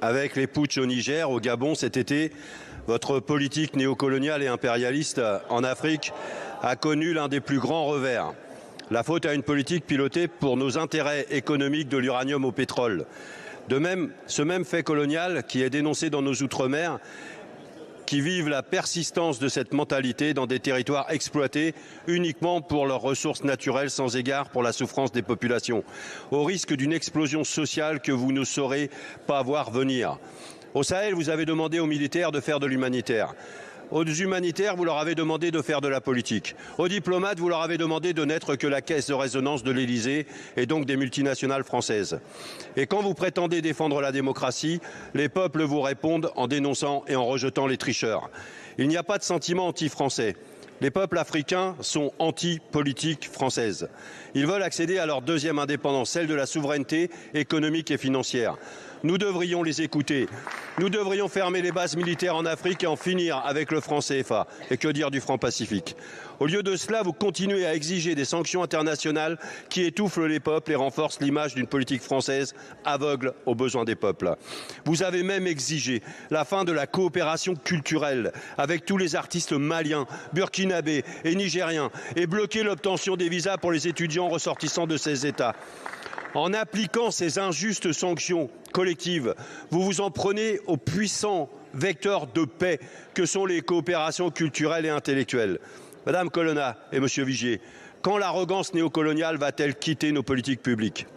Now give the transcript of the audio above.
Avec les putschs au Niger, au Gabon cet été, votre politique néocoloniale et impérialiste en Afrique a connu l'un des plus grands revers. La faute à une politique pilotée pour nos intérêts économiques de l'uranium au pétrole. De même, ce même fait colonial qui est dénoncé dans nos outre-mer, qui vivent la persistance de cette mentalité dans des territoires exploités uniquement pour leurs ressources naturelles sans égard pour la souffrance des populations, au risque d'une explosion sociale que vous ne saurez pas voir venir. Au Sahel, vous avez demandé aux militaires de faire de l'humanitaire. Aux humanitaires, vous leur avez demandé de faire de la politique. Aux diplomates, vous leur avez demandé de n'être que la caisse de résonance de l'Élysée et donc des multinationales françaises. Et quand vous prétendez défendre la démocratie, les peuples vous répondent en dénonçant et en rejetant les tricheurs. Il n'y a pas de sentiment anti-français. Les peuples africains sont anti-politique française. Ils veulent accéder à leur deuxième indépendance, celle de la souveraineté économique et financière. Nous devrions les écouter. Nous devrions fermer les bases militaires en Afrique et en finir avec le franc CFA. Et que dire du franc Pacifique? Au lieu de cela, vous continuez à exiger des sanctions internationales qui étouffent les peuples et renforcent l'image d'une politique française aveugle aux besoins des peuples. Vous avez même exigé la fin de la coopération culturelle avec tous les artistes maliens, burkinabés et nigériens et bloqué l'obtention des visas pour les étudiants ressortissants de ces États. En appliquant ces injustes sanctions collectives, vous vous en prenez aux puissants vecteurs de paix que sont les coopérations culturelles et intellectuelles. Madame Colonna et Monsieur Vigier, quand l'arrogance néocoloniale va-t-elle quitter nos politiques publiques ?